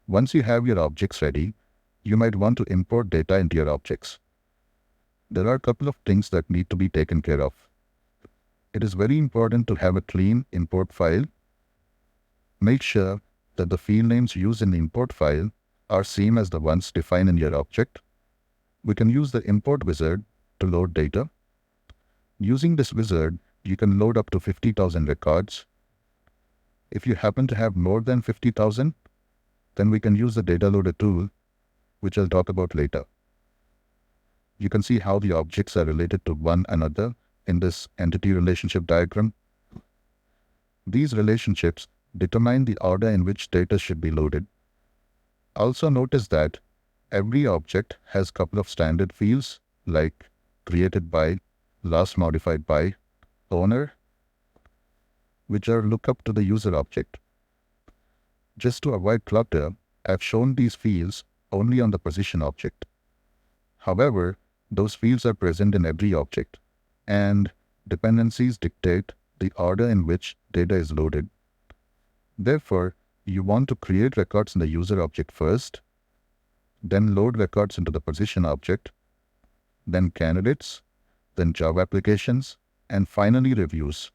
Once you have your objects ready, you might want to import data into your objects. There are a couple of things that need to be taken care of. It is very important to have a clean import file. Make sure that the field names used in the import file are same as the ones defined in your object. We can use the import wizard to load data. Using this wizard, you can load up to 50,000 records. If you happen to have more than 50,000, then we can use the data loader tool, which I'll talk about later. You can see how the objects are related to one another in this entity relationship diagram. These relationships determine the order in which data should be loaded. Also notice that every object has a couple of standard fields like created by, last modified by, owner, which are lookup to the user object. Just to avoid clutter, I've shown these fields only on the position object. However, those fields are present in every object, and dependencies dictate the order in which data is loaded. Therefore, you want to create records in the user object first, then load records into the position object, then candidates, then job applications, and finally reviews.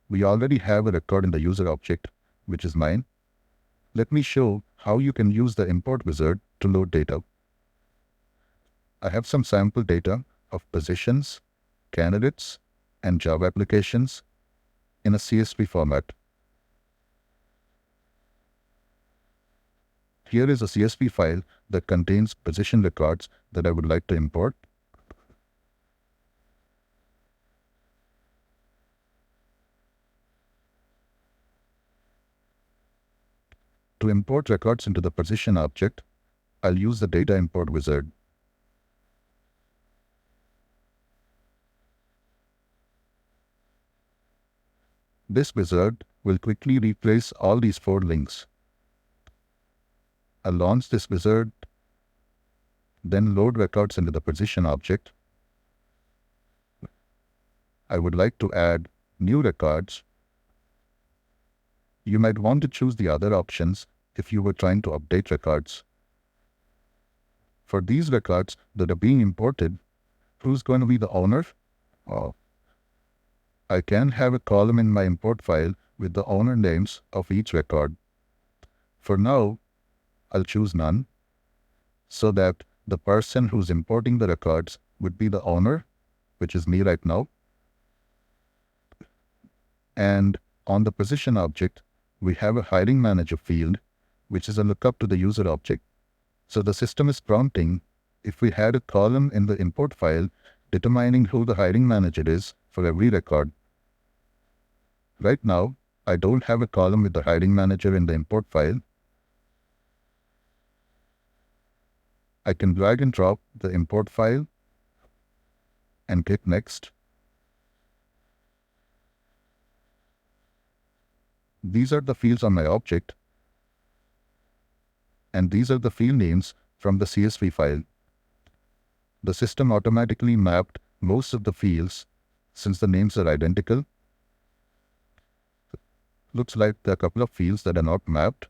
We already have a record in the user object, which is mine. Let me show how you can use the import wizard to load data. I have some sample data of positions, candidates, and job applications in a CSV format. Here is a CSV file that contains position records that I would like to import. To import records into the position object, I'll use the data import wizard. This wizard will quickly replace all these 4 links. I'll launch this wizard, then load records into the position object. I would like to add new records. You might want to choose the other options if you were trying to update records. For these records that are being imported, who's going to be the owner? I can have a column in my import file with the owner names of each record. For now, I'll choose none, so that the person who's importing the records would be the owner, which is me right now. And on the position object, we have a hiring manager field, which is a lookup to the user object. So the system is prompting if we had a column in the import file determining who the hiring manager is for every record. Right now, I don't have a column with the hiring manager in the import file. I can drag and drop the import file and click Next. These are the fields on my object, and these are the field names from the CSV file. The system automatically mapped most of the fields since the names are identical. Looks like there are a couple of fields that are not mapped.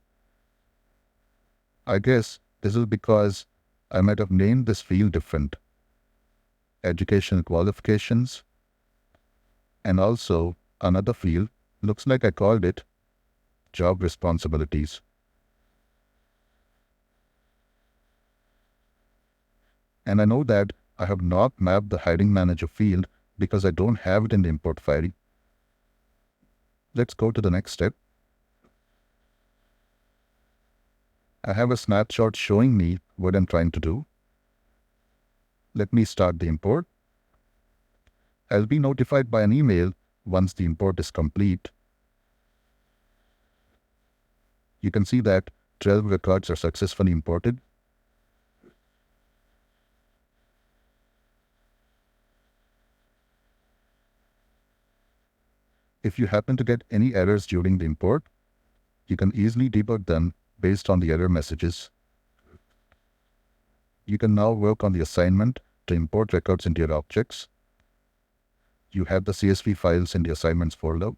I guess this is because I might have named this field different. Educational qualifications, and also another field, looks like I called it job responsibilities. And I know that I have not mapped the hiring manager field because I don't have it in the import file. Let's go to the next step. I have a snapshot showing me what I'm trying to do. Let me start the import. I'll be notified by an email once the import is complete. You can see that 12 records are successfully imported. If you happen to get any errors during the import, you can easily debug them based on the error messages. You can now work on the assignment to import records into your objects. You have the CSV files in the assignments folder.